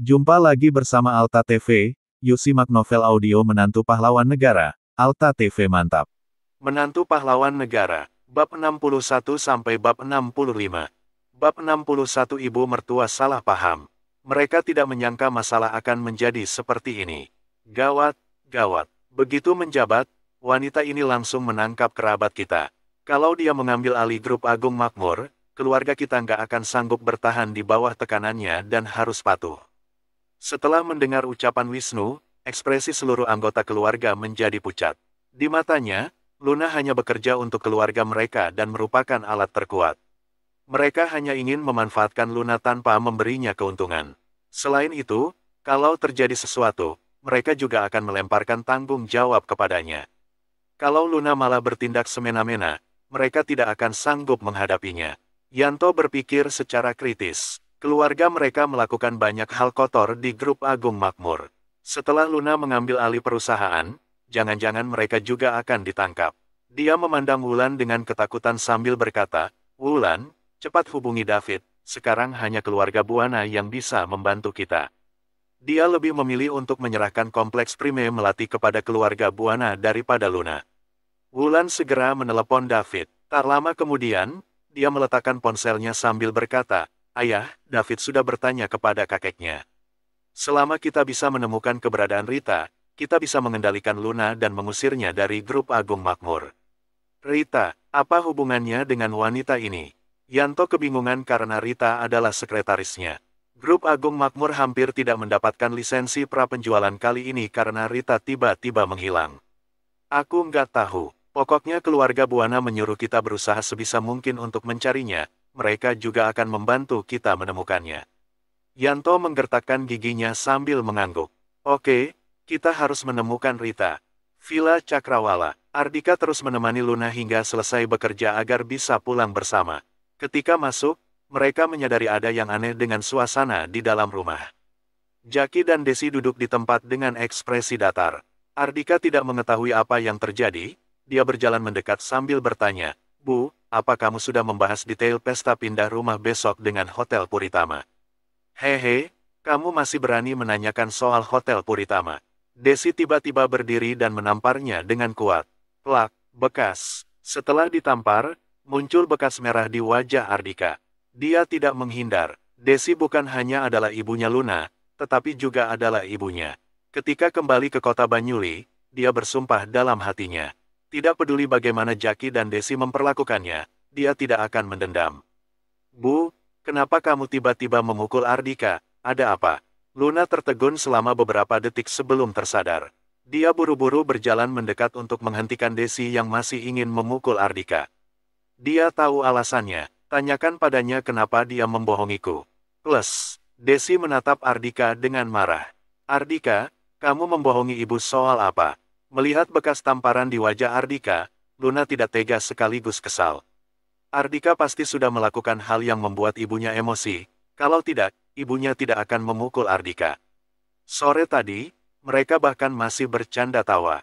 Jumpa lagi bersama Alta TV, yuk simak novel audio Menantu Pahlawan Negara. Alta TV mantap. Menantu Pahlawan Negara, bab 61 sampai bab 65. Bab 61 Ibu mertua salah paham. Mereka tidak menyangka masalah akan menjadi seperti ini. Gawat, gawat. Begitu menjabat, wanita ini langsung menangkap kerabat kita. Kalau dia mengambil alih grup Agung Makmur, keluarga kita nggak akan sanggup bertahan di bawah tekanannya dan harus patuh. Setelah mendengar ucapan Wisnu, ekspresi seluruh anggota keluarga menjadi pucat. Di matanya, Luna hanya bekerja untuk keluarga mereka dan merupakan alat terkuat. Mereka hanya ingin memanfaatkan Luna tanpa memberinya keuntungan. Selain itu, kalau terjadi sesuatu, mereka juga akan melemparkan tanggung jawab kepadanya. Kalau Luna malah bertindak semena-mena, mereka tidak akan sanggup menghadapinya. Yanto berpikir secara kritis. Keluarga mereka melakukan banyak hal kotor di grup Agung Makmur. Setelah Luna mengambil alih perusahaan, jangan-jangan mereka juga akan ditangkap. Dia memandang Wulan dengan ketakutan sambil berkata, "Wulan, cepat hubungi David, sekarang hanya keluarga Buana yang bisa membantu kita." Dia lebih memilih untuk menyerahkan kompleks Prime Melati kepada keluarga Buana daripada Luna. Wulan segera menelepon David. Tak lama kemudian, dia meletakkan ponselnya sambil berkata, "Ayah, David sudah bertanya kepada kakeknya. Selama kita bisa menemukan keberadaan Rita, kita bisa mengendalikan Luna dan mengusirnya dari grup Agung Makmur." "Rita, apa hubungannya dengan wanita ini?" Yanto kebingungan karena Rita adalah sekretarisnya. Grup Agung Makmur hampir tidak mendapatkan lisensi prapenjualan kali ini karena Rita tiba-tiba menghilang. "Aku nggak tahu. Pokoknya keluarga Buana menyuruh kita berusaha sebisa mungkin untuk mencarinya. Mereka juga akan membantu kita menemukannya." Yanto menggertakkan giginya sambil mengangguk. "Oke, kita harus menemukan Rita." Villa Cakrawala. Ardika terus menemani Luna hingga selesai bekerja agar bisa pulang bersama. Ketika masuk, mereka menyadari ada yang aneh dengan suasana di dalam rumah. Jaki dan Desi duduk di tempat dengan ekspresi datar. Ardika tidak mengetahui apa yang terjadi. Dia berjalan mendekat sambil bertanya, "Bu, apa kamu sudah membahas detail pesta pindah rumah besok dengan Hotel Puritama?" "Hehe, kamu masih berani menanyakan soal Hotel Puritama." Desi tiba-tiba berdiri dan menamparnya dengan kuat. Plak, bekas. Setelah ditampar, muncul bekas merah di wajah Ardika. Dia tidak menghindar. Desi bukan hanya adalah ibunya Luna, tetapi juga adalah ibunya. Ketika kembali ke kota Banyuli, dia bersumpah dalam hatinya. Tidak peduli bagaimana Jaki dan Desi memperlakukannya, dia tidak akan mendendam. "Bu, kenapa kamu tiba-tiba memukul Ardika? Ada apa?" Luna tertegun selama beberapa detik sebelum tersadar. Dia buru-buru berjalan mendekat untuk menghentikan Desi yang masih ingin memukul Ardika. Dia tahu alasannya, tanyakan padanya kenapa dia membohongiku. Plus, Desi menatap Ardika dengan marah. "Ardika, kamu membohongi ibu soal apa?" Melihat bekas tamparan di wajah Ardika, Luna tidak tega sekaligus kesal. Ardika pasti sudah melakukan hal yang membuat ibunya emosi, kalau tidak, ibunya tidak akan memukul Ardika. Sore tadi, mereka bahkan masih bercanda tawa.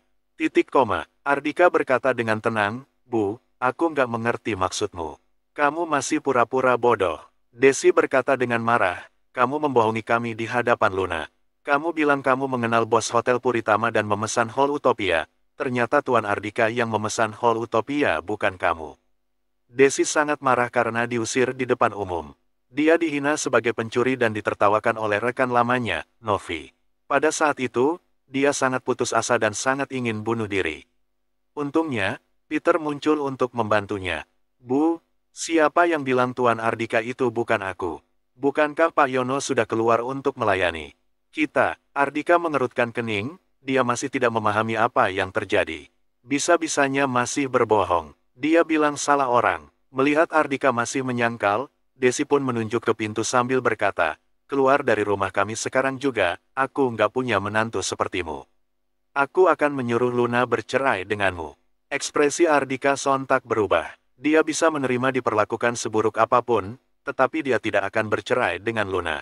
Ardika berkata dengan tenang, "Bu, aku nggak mengerti maksudmu. Kamu masih pura-pura bodoh." Desi berkata dengan marah, "Kamu membohongi kami di hadapan Luna. Kamu bilang kamu mengenal bos Hotel Puritama dan memesan Hall Utopia, ternyata Tuan Ardika yang memesan Hall Utopia bukan kamu." Desi sangat marah karena diusir di depan umum. Dia dihina sebagai pencuri dan ditertawakan oleh rekan lamanya, Novi. Pada saat itu, dia sangat putus asa dan sangat ingin bunuh diri. Untungnya, Peter muncul untuk membantunya. "Bu, siapa yang bilang Tuan Ardika itu bukan aku? Bukankah Pak Yono sudah keluar untuk melayani kita?" Ardika mengerutkan kening, dia masih tidak memahami apa yang terjadi. Bisa-bisanya masih berbohong. Dia bilang salah orang. Melihat Ardika masih menyangkal, Desi pun menunjuk ke pintu sambil berkata, "Keluar dari rumah kami sekarang juga, aku nggak punya menantu sepertimu. Aku akan menyuruh Luna bercerai denganmu." Ekspresi Ardika sontak berubah. Dia bisa menerima diperlakukan seburuk apapun, tetapi dia tidak akan bercerai dengan Luna.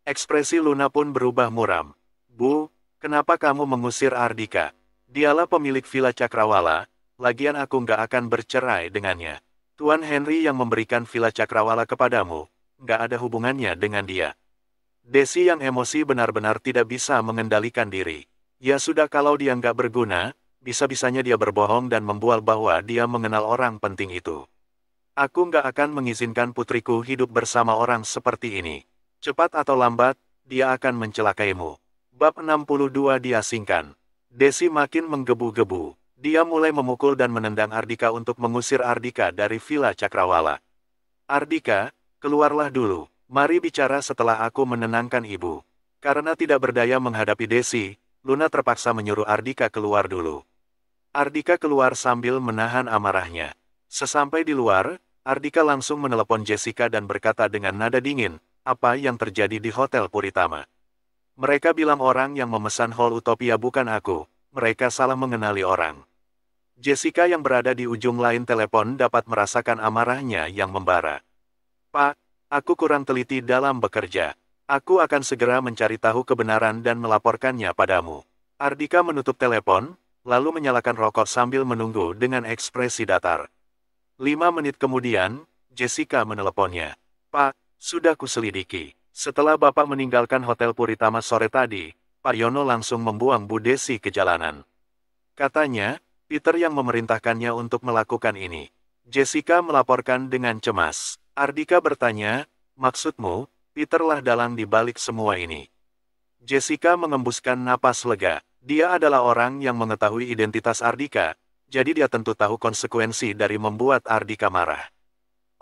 Ekspresi Luna pun berubah muram. "Bu, kenapa kamu mengusir Ardika? Dialah pemilik Villa Cakrawala, lagian aku nggak akan bercerai dengannya. Tuan Henry yang memberikan Villa Cakrawala kepadamu, nggak ada hubungannya dengan dia." Desi yang emosi benar-benar tidak bisa mengendalikan diri. Ya sudah, kalau dia nggak berguna, bisa-bisanya dia berbohong dan membual bahwa dia mengenal orang penting itu. Aku nggak akan mengizinkan putriku hidup bersama orang seperti ini. Cepat atau lambat, dia akan mencelakaimu. Bab 62 diasingkan. Desi makin menggebu-gebu. Dia mulai memukul dan menendang Ardika untuk mengusir Ardika dari Villa Cakrawala. Ardika, keluarlah dulu. Mari bicara setelah aku menenangkan ibu. Karena tidak berdaya menghadapi Desi, Luna terpaksa menyuruh Ardika keluar dulu. Ardika keluar sambil menahan amarahnya. Sesampai di luar, Ardika langsung menelepon Jessica dan berkata dengan nada dingin, "Apa yang terjadi di Hotel Puritama?" "Mereka bilang orang yang memesan Hall Utopia bukan aku, mereka salah mengenali orang." Jessica yang berada di ujung lain telepon dapat merasakan amarahnya yang membara. "Pak, aku kurang teliti dalam bekerja. Aku akan segera mencari tahu kebenaran dan melaporkannya padamu." Ardika menutup telepon, lalu menyalakan rokok sambil menunggu dengan ekspresi datar. 5 menit kemudian, Jessica meneleponnya. "Pak, sudah kuselidiki. Setelah Bapak meninggalkan Hotel Puritama sore tadi, Pak Yono langsung membuang Bu Desi ke jalanan. Katanya, Peter yang memerintahkannya untuk melakukan ini." Jessica melaporkan dengan cemas. Ardika bertanya, "Maksudmu, Peter lah dalang di balik semua ini?" Jessica mengembuskan napas lega. Dia adalah orang yang mengetahui identitas Ardika, jadi dia tentu tahu konsekuensi dari membuat Ardika marah.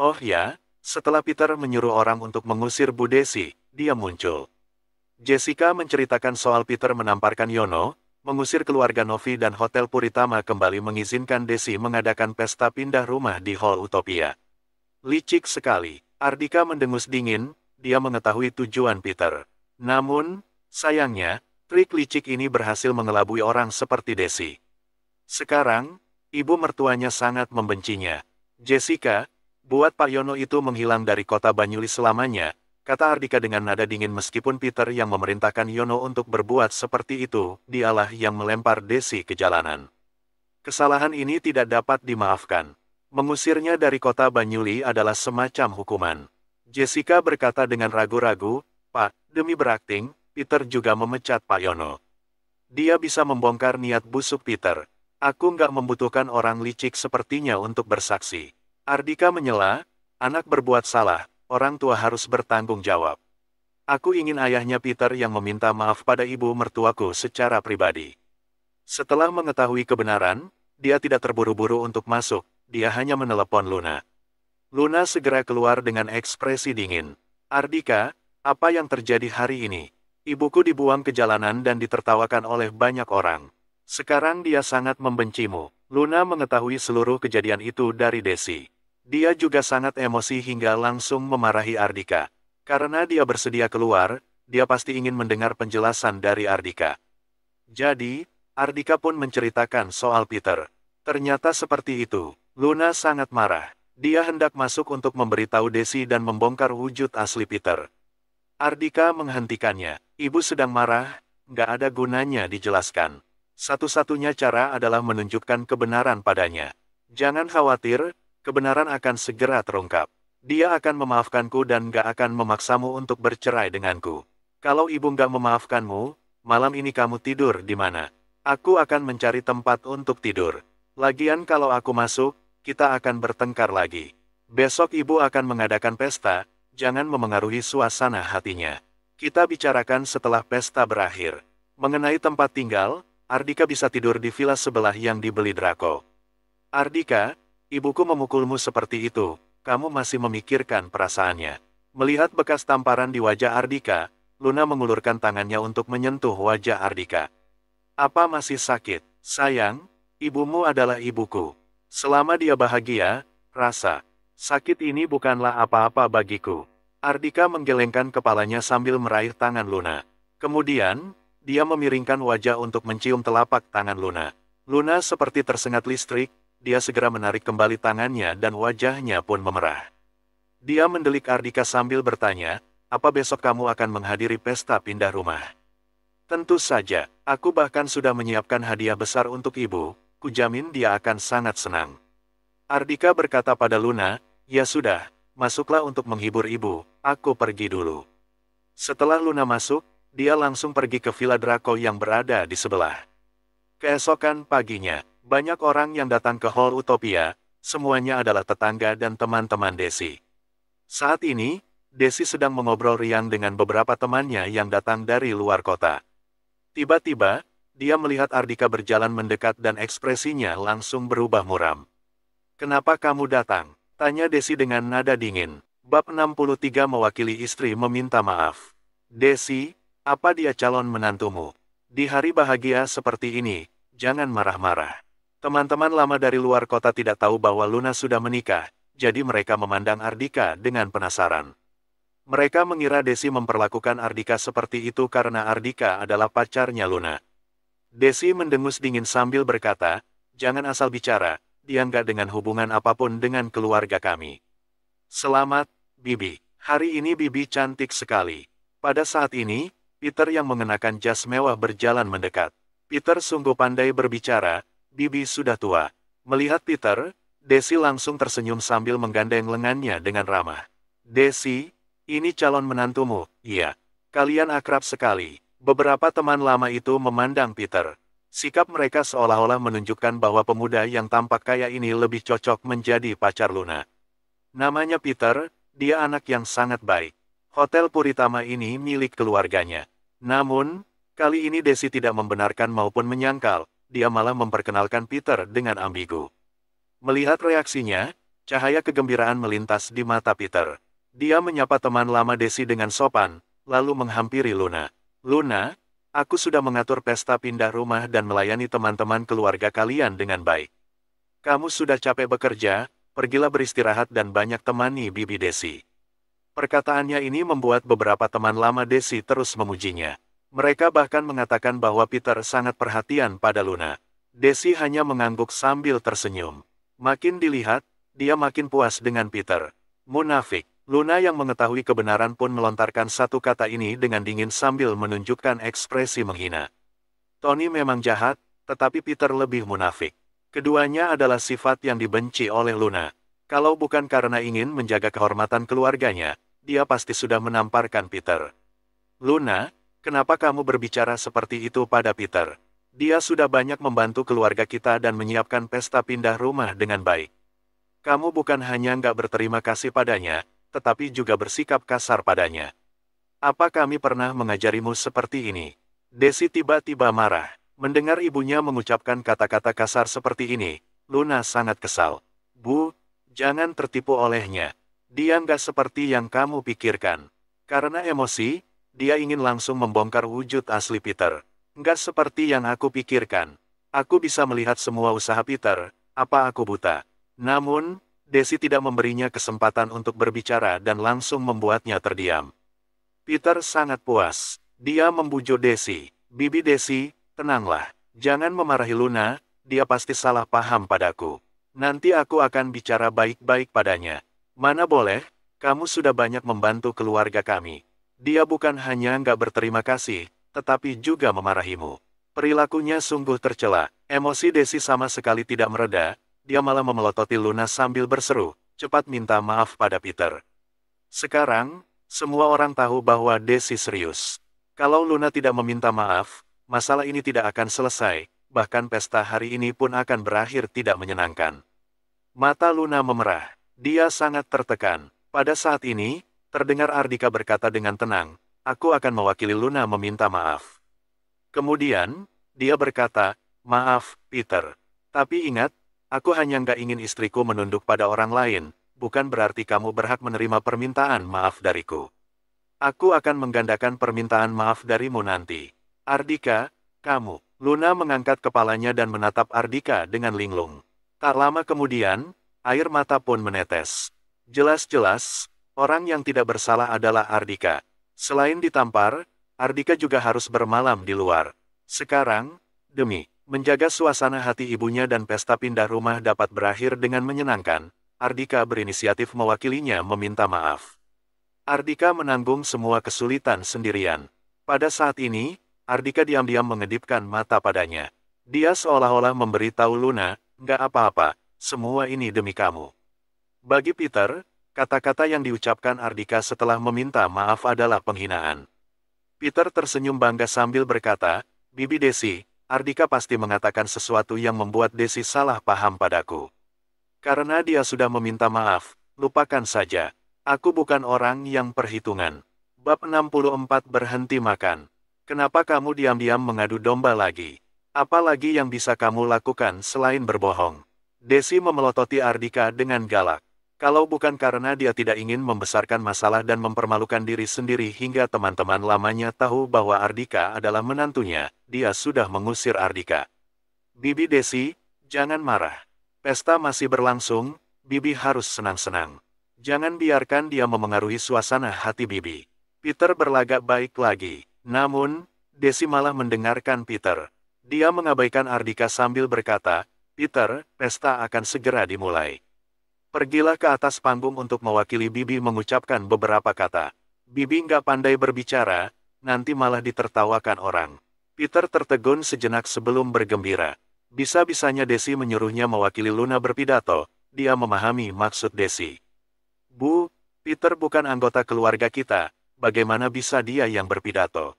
"Oh ya, setelah Peter menyuruh orang untuk mengusir Bu Desi, dia muncul." Jessica menceritakan soal Peter menamparkan Yono, mengusir keluarga Novi dan Hotel Puritama kembali mengizinkan Desi mengadakan pesta pindah rumah di Hall Utopia. Licik sekali. Ardika mendengus dingin, dia mengetahui tujuan Peter. Namun, sayangnya, trik licik ini berhasil mengelabui orang seperti Desi. Sekarang, ibu mertuanya sangat membencinya. "Jessica, buat Pak Yono itu menghilang dari kota Banyulis selamanya," kata Ardika dengan nada dingin. Meskipun Peter yang memerintahkan Yono untuk berbuat seperti itu, dialah yang melempar Desi ke jalanan. Kesalahan ini tidak dapat dimaafkan. Mengusirnya dari kota Banyuli adalah semacam hukuman. Jessica berkata dengan ragu-ragu, "Pak, demi berakting, Peter juga memecat Pak Yono. Dia bisa membongkar niat busuk Peter. Aku nggak membutuhkan orang licik sepertinya untuk bersaksi." Ardika menyela, "Anak berbuat salah, orang tua harus bertanggung jawab. Aku ingin ayahnya Peter yang meminta maaf pada ibu mertuaku secara pribadi." Setelah mengetahui kebenaran, dia tidak terburu-buru untuk masuk, dia hanya menelepon Luna. Luna segera keluar dengan ekspresi dingin. "Ardika, apa yang terjadi hari ini? Ibuku dibuang ke jalanan dan ditertawakan oleh banyak orang. Sekarang dia sangat membencimu." Luna mengetahui seluruh kejadian itu dari Desi. Dia juga sangat emosi hingga langsung memarahi Ardika. Karena dia bersedia keluar, dia pasti ingin mendengar penjelasan dari Ardika. Jadi, Ardika pun menceritakan soal Peter. Ternyata seperti itu. Luna sangat marah. Dia hendak masuk untuk memberitahu Desi dan membongkar wujud asli Peter. Ardika menghentikannya. "Ibu sedang marah, nggak ada gunanya dijelaskan. Satu-satunya cara adalah menunjukkan kebenaran padanya. Jangan khawatir, kebenaran akan segera terungkap. Dia akan memaafkanku dan nggak akan memaksamu untuk bercerai denganku. Kalau ibu nggak memaafkanmu, malam ini kamu tidur di mana? Aku akan mencari tempat untuk tidur. Lagian kalau aku masuk, kita akan bertengkar lagi. Besok ibu akan mengadakan pesta, jangan memengaruhi suasana hatinya. Kita bicarakan setelah pesta berakhir. Mengenai tempat tinggal, Ardika bisa tidur di villa sebelah yang dibeli Draco." "Ardika, ibuku memukulmu seperti itu, kamu masih memikirkan perasaannya." Melihat bekas tamparan di wajah Ardika, Luna mengulurkan tangannya untuk menyentuh wajah Ardika. "Apa masih sakit? Sayang, ibumu adalah ibuku. Selama dia bahagia, rasa sakit ini bukanlah apa-apa bagiku." Ardika menggelengkan kepalanya sambil meraih tangan Luna. Kemudian, dia memiringkan wajah untuk mencium telapak tangan Luna. Luna seperti tersengat listrik, dia segera menarik kembali tangannya dan wajahnya pun memerah. Dia mendelik Ardika sambil bertanya, "Apa besok kamu akan menghadiri pesta pindah rumah?" "Tentu saja, aku bahkan sudah menyiapkan hadiah besar untuk ibu, kujamin dia akan sangat senang." Ardika berkata pada Luna, "Ya sudah, masuklah untuk menghibur ibu, aku pergi dulu." Setelah Luna masuk, dia langsung pergi ke Villa Draco yang berada di sebelah. Keesokan paginya, banyak orang yang datang ke Hall Utopia, semuanya adalah tetangga dan teman-teman Desi. Saat ini, Desi sedang mengobrol riang dengan beberapa temannya yang datang dari luar kota. Tiba-tiba, dia melihat Ardika berjalan mendekat dan ekspresinya langsung berubah muram. "Kenapa kamu datang?" tanya Desi dengan nada dingin. Bab 63 mewakili istri meminta maaf. Desi, apa dia calon menantumu? Di hari bahagia seperti ini, jangan marah-marah. Teman-teman lama dari luar kota tidak tahu bahwa Luna sudah menikah, jadi mereka memandang Ardika dengan penasaran. Mereka mengira Desi memperlakukan Ardika seperti itu karena Ardika adalah pacarnya Luna. Desi mendengus dingin sambil berkata, "Jangan asal bicara, dia nggak dengan hubungan apapun dengan keluarga kami." "Selamat, Bibi. Hari ini Bibi cantik sekali." Pada saat ini, Peter yang mengenakan jas mewah berjalan mendekat. Peter sungguh pandai berbicara, "Bibi sudah tua." Melihat Peter, Desi langsung tersenyum sambil menggandeng lengannya dengan ramah. "Desi, ini calon menantumu." "Iya. Kalian akrab sekali." Beberapa teman lama itu memandang Peter. Sikap mereka seolah-olah menunjukkan bahwa pemuda yang tampak kaya ini lebih cocok menjadi pacar Luna. Namanya Peter, dia anak yang sangat baik. Hotel Puritama ini milik keluarganya. Namun, kali ini Desi tidak membenarkan maupun menyangkal, dia malah memperkenalkan Peter dengan ambigu. Melihat reaksinya, cahaya kegembiraan melintas di mata Peter. Dia menyapa teman lama Desi dengan sopan, lalu menghampiri Luna. "Luna, aku sudah mengatur pesta pindah rumah dan melayani teman-teman keluarga kalian dengan baik. Kamu sudah capek bekerja, pergilah beristirahat dan banyak temani Bibi Desi." Perkataannya ini membuat beberapa teman lama Desi terus memujinya. Mereka bahkan mengatakan bahwa Peter sangat perhatian pada Luna. Desi hanya mengangguk sambil tersenyum. Makin dilihat, dia makin puas dengan Peter. "Munafik." Luna yang mengetahui kebenaran pun melontarkan satu kata ini dengan dingin sambil menunjukkan ekspresi menghina. Tony memang jahat, tetapi Peter lebih munafik. Keduanya adalah sifat yang dibenci oleh Luna. Kalau bukan karena ingin menjaga kehormatan keluarganya, dia pasti sudah menamparkan Peter. "Luna, kenapa kamu berbicara seperti itu pada Peter? Dia sudah banyak membantu keluarga kita dan menyiapkan pesta pindah rumah dengan baik. Kamu bukan hanya nggak berterima kasih padanya, tetapi juga bersikap kasar padanya. Apa kami pernah mengajarimu seperti ini?" Desi tiba-tiba marah. Mendengar ibunya mengucapkan kata-kata kasar seperti ini, Luna sangat kesal. "Bu, jangan tertipu olehnya. Dia nggak seperti yang kamu pikirkan." Karena emosi, dia ingin langsung membongkar wujud asli Peter. "Nggak seperti yang aku pikirkan. Aku bisa melihat semua usaha Peter, apa aku buta?" Namun, Desi tidak memberinya kesempatan untuk berbicara dan langsung membuatnya terdiam. Peter sangat puas. Dia membujuk Desi. "Bibi Desi, tenanglah. Jangan memarahi Luna, dia pasti salah paham padaku. Nanti aku akan bicara baik-baik padanya. Mana boleh, kamu sudah banyak membantu keluarga kami. Dia bukan hanya nggak berterima kasih, tetapi juga memarahimu." Perilakunya sungguh tercela. Emosi Desi sama sekali tidak mereda, dia malah memelototi Luna sambil berseru, "Cepat minta maaf pada Peter." Sekarang, semua orang tahu bahwa Desi serius. Kalau Luna tidak meminta maaf, masalah ini tidak akan selesai, bahkan pesta hari ini pun akan berakhir tidak menyenangkan. Mata Luna memerah. Dia sangat tertekan. Pada saat ini, terdengar Ardika berkata dengan tenang, "Aku akan mewakili Luna meminta maaf." Kemudian, dia berkata, "Maaf, Peter. Tapi ingat, aku hanya nggak ingin istriku menunduk pada orang lain, bukan berarti kamu berhak menerima permintaan maaf dariku. Aku akan menggandakan permintaan maaf darimu nanti." "Ardika, kamu." Luna mengangkat kepalanya dan menatap Ardika dengan linglung. Tak lama kemudian, air mata pun menetes. Jelas-jelas, orang yang tidak bersalah adalah Ardika. Selain ditampar, Ardika juga harus bermalam di luar. Sekarang, demi menjaga suasana hati ibunya dan pesta pindah rumah dapat berakhir dengan menyenangkan, Ardika berinisiatif mewakilinya meminta maaf. Ardika menanggung semua kesulitan sendirian. Pada saat ini, Ardika diam-diam mengedipkan mata padanya. Dia seolah-olah memberitahu Luna, "Nggak apa-apa, semua ini demi kamu." Bagi Peter, Kata-kata yang diucapkan Ardika setelah meminta maaf adalah penghinaan. Peter tersenyum bangga sambil berkata, "Bibi Desi, Ardika pasti mengatakan sesuatu yang membuat Desi salah paham padaku. Karena dia sudah meminta maaf, lupakan saja. Aku bukan orang yang perhitungan." Bab 64 Berhenti makan. Kenapa kamu diam-diam mengadu domba lagi? Apa lagi yang bisa kamu lakukan selain berbohong? Desi memelototi Ardika dengan galak. Kalau bukan karena dia tidak ingin membesarkan masalah dan mempermalukan diri sendiri hingga teman-teman lamanya tahu bahwa Ardika adalah menantunya, dia sudah mengusir Ardika. "Bibi Desi, jangan marah. Pesta masih berlangsung, Bibi harus senang-senang. Jangan biarkan dia memengaruhi suasana hati Bibi." Peter berlagak baik lagi. Namun, Desi malah mendengarkan Peter. Dia mengabaikan Ardika sambil berkata, "Peter, pesta akan segera dimulai. Pergilah ke atas panggung untuk mewakili Bibi mengucapkan beberapa kata. Bibi nggak pandai berbicara, nanti malah ditertawakan orang." Peter tertegun sejenak sebelum bergembira. Bisa-bisanya Desi menyuruhnya mewakili Luna berpidato, dia memahami maksud Desi. "Bu, Peter bukan anggota keluarga kita, bagaimana bisa dia yang berpidato?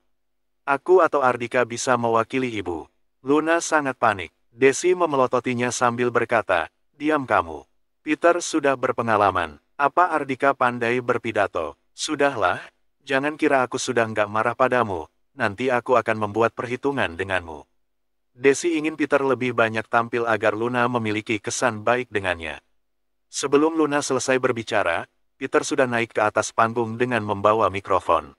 Aku atau Ardika bisa mewakili ibu." Luna sangat panik. Desi memelototinya sambil berkata, "Diam kamu. Peter sudah berpengalaman. Apa Ardika pandai berpidato? Sudahlah, jangan kira aku sudah nggak marah padamu, nanti aku akan membuat perhitungan denganmu." Desi ingin Peter lebih banyak tampil agar Luna memiliki kesan baik dengannya. Sebelum Luna selesai berbicara, Peter sudah naik ke atas panggung dengan membawa mikrofon.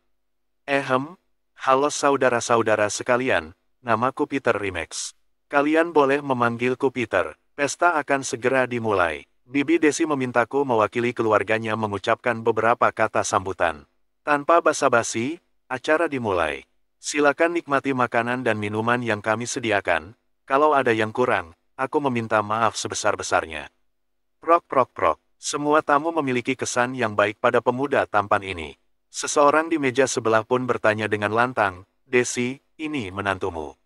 Halo saudara-saudara sekalian, namaku Peter Rimex. Kalian boleh memanggilku Peter, pesta akan segera dimulai." Bibi Desi memintaku mewakili keluarganya mengucapkan beberapa kata sambutan. Tanpa basa-basi, acara dimulai. "Silakan nikmati makanan dan minuman yang kami sediakan. Kalau ada yang kurang, aku meminta maaf sebesar-besarnya." Prok prok prok. Semua tamu memiliki kesan yang baik pada pemuda tampan ini. Seseorang di meja sebelah pun bertanya dengan lantang, "Desi, ini menantumu.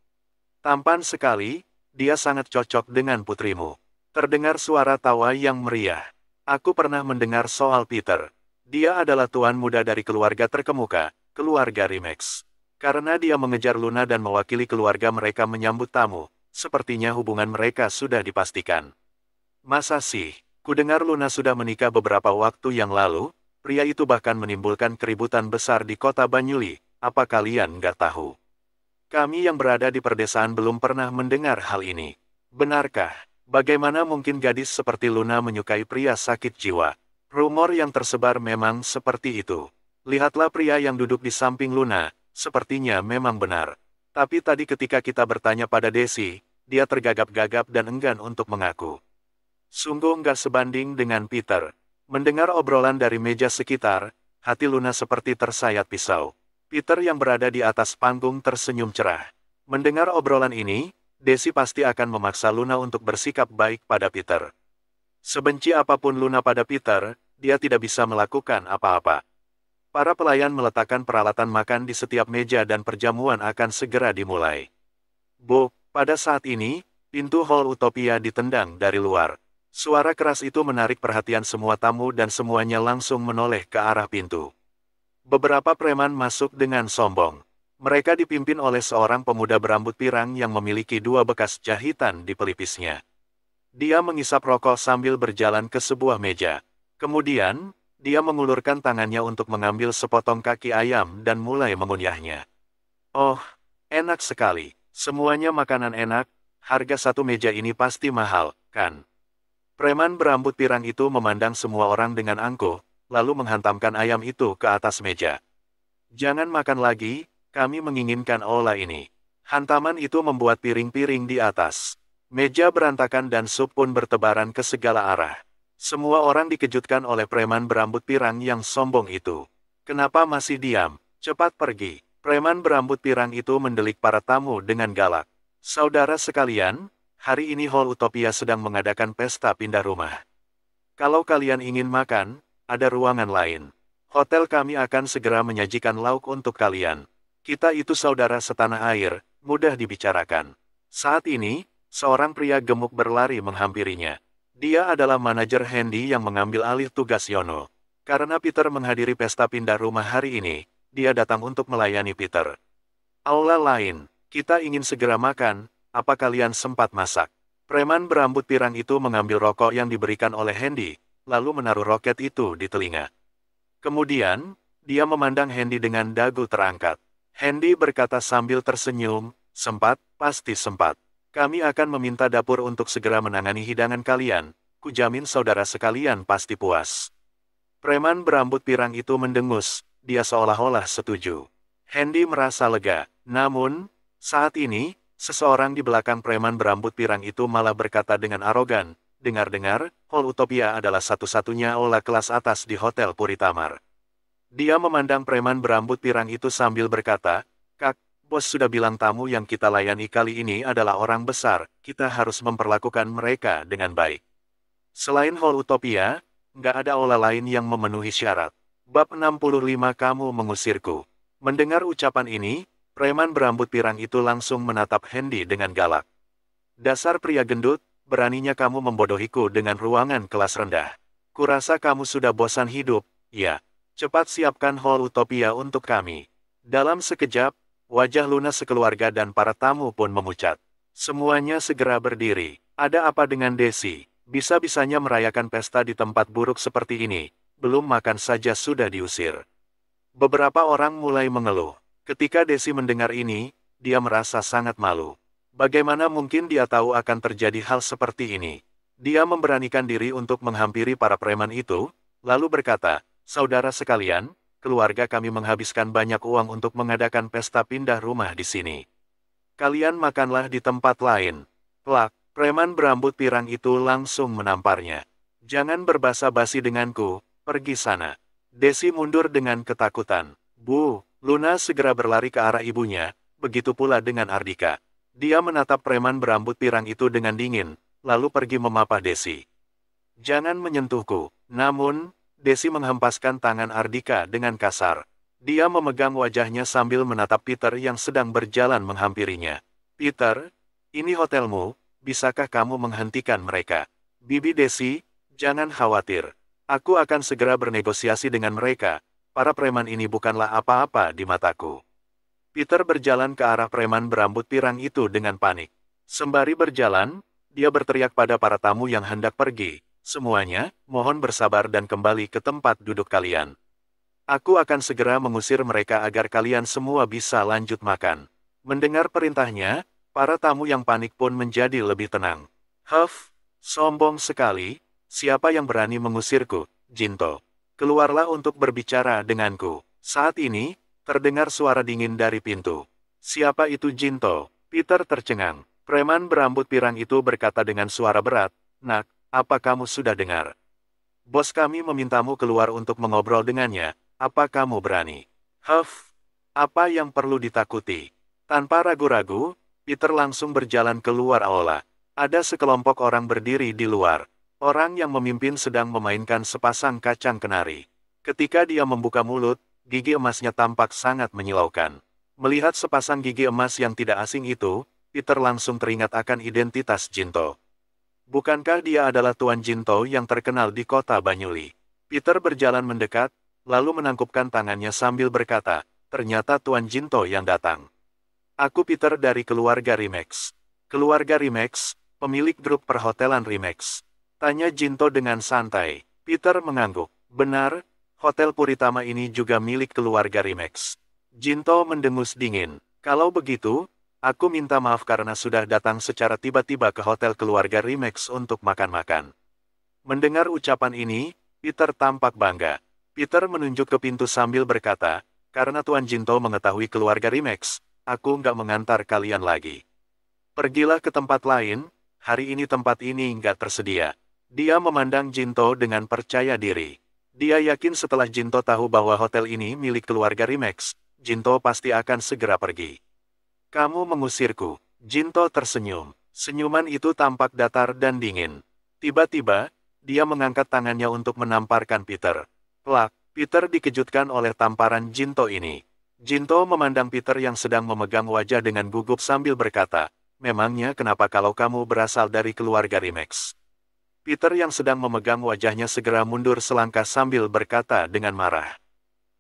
Tampan sekali, dia sangat cocok dengan putrimu." Terdengar suara tawa yang meriah. "Aku pernah mendengar soal Peter. Dia adalah tuan muda dari keluarga terkemuka, keluarga Rimex. Karena dia mengejar Luna dan mewakili keluarga mereka menyambut tamu, sepertinya hubungan mereka sudah dipastikan." "Masa sih? Kudengar Luna sudah menikah beberapa waktu yang lalu, pria itu bahkan menimbulkan keributan besar di kota Banyuli, apa kalian nggak tahu? Kami yang berada di perdesaan belum pernah mendengar hal ini. Benarkah? Bagaimana mungkin gadis seperti Luna menyukai pria sakit jiwa? Rumor yang tersebar memang seperti itu. Lihatlah pria yang duduk di samping Luna, sepertinya memang benar. Tapi tadi ketika kita bertanya pada Desi, dia tergagap-gagap dan enggan untuk mengaku." Sungguh nggak sebanding dengan Peter. Mendengar obrolan dari meja sekitar, hati Luna seperti tersayat pisau. Peter yang berada di atas panggung tersenyum cerah. Mendengar obrolan ini, Desi pasti akan memaksa Luna untuk bersikap baik pada Peter. Sebenci apapun Luna pada Peter, dia tidak bisa melakukan apa-apa. Para pelayan meletakkan peralatan makan di setiap meja dan perjamuan akan segera dimulai. "Bu, pada saat ini, pintu Hall Utopia ditendang dari luar." Suara keras itu menarik perhatian semua tamu dan semuanya langsung menoleh ke arah pintu. Beberapa preman masuk dengan sombong. Mereka dipimpin oleh seorang pemuda berambut pirang yang memiliki 2 bekas jahitan di pelipisnya. Dia mengisap rokok sambil berjalan ke sebuah meja. Kemudian, dia mengulurkan tangannya untuk mengambil sepotong kaki ayam dan mulai mengunyahnya. "Oh, enak sekali. Semuanya makanan enak, harga satu meja ini pasti mahal, kan?" Preman berambut pirang itu memandang semua orang dengan angkuh, lalu menghantamkan ayam itu ke atas meja. "Jangan makan lagi, kami menginginkan olah ini." Hantaman itu membuat piring-piring di atas meja berantakan dan sup pun bertebaran ke segala arah. Semua orang dikejutkan oleh preman berambut pirang yang sombong itu. "Kenapa masih diam? Cepat pergi." Preman berambut pirang itu mendelik para tamu dengan galak. "Saudara sekalian, hari ini Hall Utopia sedang mengadakan pesta pindah rumah. Kalau kalian ingin makan, ada ruangan lain. Hotel kami akan segera menyajikan lauk untuk kalian. Kita itu saudara setanah air, mudah dibicarakan." Saat ini, seorang pria gemuk berlari menghampirinya. Dia adalah manajer Hendy yang mengambil alih tugas Yono. Karena Peter menghadiri pesta pindah rumah hari ini, dia datang untuk melayani Peter. Aula lain, kita ingin segera makan, apa kalian sempat masak? Preman berambut pirang itu mengambil rokok yang diberikan oleh Hendy, lalu menaruh roket itu di telinga. Kemudian, dia memandang Hendy dengan dagu terangkat. Hendy berkata sambil tersenyum, sempat, pasti sempat. Kami akan meminta dapur untuk segera menangani hidangan kalian, kujamin saudara sekalian pasti puas. Preman berambut pirang itu mendengus, dia seolah-olah setuju. Hendy merasa lega, namun, saat ini, seseorang di belakang preman berambut pirang itu malah berkata dengan arogan, dengar-dengar, Hall Utopia adalah satu-satunya aula kelas atas di Hotel Puritamar. Dia memandang preman berambut pirang itu sambil berkata, Kak, bos sudah bilang tamu yang kita layani kali ini adalah orang besar, kita harus memperlakukan mereka dengan baik. Selain Hall Utopia, nggak ada aula lain yang memenuhi syarat. Bab 65 kamu mengusirku. Mendengar ucapan ini, preman berambut pirang itu langsung menatap Hendy dengan galak. Dasar pria gendut, beraninya kamu membodohiku dengan ruangan kelas rendah. Kurasa kamu sudah bosan hidup, ya. Cepat siapkan Hall Utopia untuk kami. Dalam sekejap, wajah Luna sekeluarga dan para tamu pun memucat. Semuanya segera berdiri. Ada apa dengan Desi? Bisa-bisanya merayakan pesta di tempat buruk seperti ini. Belum makan saja sudah diusir. Beberapa orang mulai mengeluh. Ketika Desi mendengar ini, dia merasa sangat malu. Bagaimana mungkin dia tahu akan terjadi hal seperti ini? Dia memberanikan diri untuk menghampiri para preman itu, lalu berkata, saudara sekalian, keluarga kami menghabiskan banyak uang untuk mengadakan pesta pindah rumah di sini. Kalian makanlah di tempat lain. Plak, preman berambut pirang itu langsung menamparnya. Jangan berbasa-basi denganku, pergi sana. Desi mundur dengan ketakutan. Bu, Luna segera berlari ke arah ibunya, begitu pula dengan Ardika. Dia menatap preman berambut pirang itu dengan dingin, lalu pergi memapah Desi. Jangan menyentuhku. Namun, Desi menghempaskan tangan Ardika dengan kasar. Dia memegang wajahnya sambil menatap Peter yang sedang berjalan menghampirinya. Peter, ini hotelmu, bisakah kamu menghentikan mereka? Bibi Desi, jangan khawatir. Aku akan segera bernegosiasi dengan mereka. Para preman ini bukanlah apa-apa di mataku. Peter berjalan ke arah preman berambut pirang itu dengan panik. Sembari berjalan, dia berteriak pada para tamu yang hendak pergi. Semuanya, mohon bersabar dan kembali ke tempat duduk kalian. Aku akan segera mengusir mereka agar kalian semua bisa lanjut makan. Mendengar perintahnya, para tamu yang panik pun menjadi lebih tenang. Huff, sombong sekali. Siapa yang berani mengusirku, Jinto? Keluarlah untuk berbicara denganku. Saat ini, terdengar suara dingin dari pintu. Siapa itu Jinto? Peter tercengang. Preman berambut pirang itu berkata dengan suara berat, Nak, apa kamu sudah dengar? Bos kami memintamu keluar untuk mengobrol dengannya, apa kamu berani? Huff, apa yang perlu ditakuti? Tanpa ragu-ragu, Peter langsung berjalan keluar aula. Ada sekelompok orang berdiri di luar. Orang yang memimpin sedang memainkan sepasang kacang kenari. Ketika dia membuka mulut, gigi emasnya tampak sangat menyilaukan. Melihat sepasang gigi emas yang tidak asing itu, Peter langsung teringat akan identitas Jinto. Bukankah dia adalah Tuan Jinto yang terkenal di kota Banyuli? Peter berjalan mendekat, lalu menangkupkan tangannya sambil berkata, ternyata Tuan Jinto yang datang. Aku Peter dari keluarga Rimex. Keluarga Rimex, pemilik grup perhotelan Rimex. Tanya Jinto dengan santai. Peter mengangguk. Benar, Hotel Puritama ini juga milik keluarga Rimex. Jinto mendengus dingin. Kalau begitu, aku minta maaf karena sudah datang secara tiba-tiba ke hotel keluarga Rimex untuk makan-makan. Mendengar ucapan ini, Peter tampak bangga. Peter menunjuk ke pintu sambil berkata, karena Tuan Jinto mengetahui keluarga Rimex, aku nggak mengantar kalian lagi. Pergilah ke tempat lain, hari ini tempat ini nggak tersedia. Dia memandang Jinto dengan percaya diri. Dia yakin setelah Jinto tahu bahwa hotel ini milik keluarga Rimex, Jinto pasti akan segera pergi. Kamu mengusirku. Jinto tersenyum. Senyuman itu tampak datar dan dingin. Tiba-tiba, dia mengangkat tangannya untuk menamparkan Peter. Plak, Peter dikejutkan oleh tamparan Jinto ini. Jinto memandang Peter yang sedang memegang wajah dengan gugup sambil berkata, memangnya kenapa kalau kamu berasal dari keluarga Rimex? Peter yang sedang memegang wajahnya segera mundur selangkah sambil berkata dengan marah.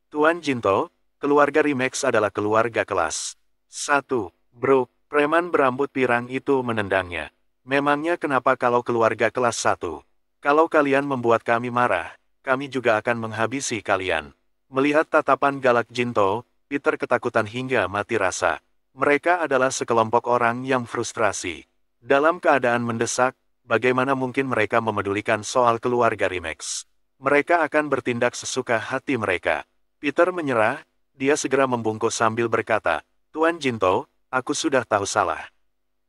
Tuan Jinto, keluarga Remax adalah keluarga kelas 1. Bro, preman berambut pirang itu menendangnya. Memangnya kenapa kalau keluarga kelas 1? Kalau kalian membuat kami marah, kami juga akan menghabisi kalian. Melihat tatapan galak Jinto, Peter ketakutan hingga mati rasa. Mereka adalah sekelompok orang yang frustrasi. Dalam keadaan mendesak, bagaimana mungkin mereka memedulikan soal keluarga Remax? Mereka akan bertindak sesuka hati mereka. Peter menyerah, dia segera membungkuk sambil berkata, Tuan Jinto, aku sudah tahu salah.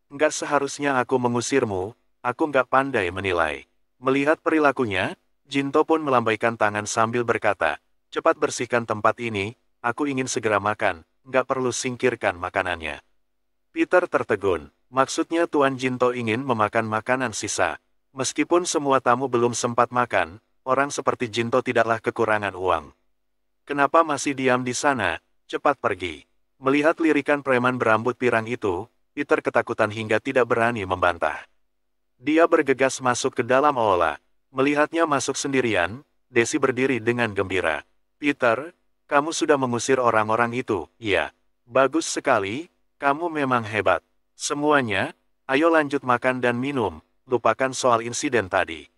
Nggak seharusnya aku mengusirmu, aku nggak pandai menilai. Melihat perilakunya, Jinto pun melambaikan tangan sambil berkata, cepat bersihkan tempat ini, aku ingin segera makan, nggak perlu singkirkan makanannya. Peter tertegun, maksudnya Tuan Jinto ingin memakan makanan sisa. Meskipun semua tamu belum sempat makan, orang seperti Jinto tidaklah kekurangan uang. Kenapa masih diam di sana? Cepat pergi. Melihat lirikan preman berambut pirang itu, Peter ketakutan hingga tidak berani membantah. Dia bergegas masuk ke dalam aula. Melihatnya masuk sendirian, Desi berdiri dengan gembira. Peter, kamu sudah mengusir orang-orang itu, iya. Bagus sekali, kamu memang hebat. Semuanya, ayo lanjut makan dan minum, lupakan soal insiden tadi.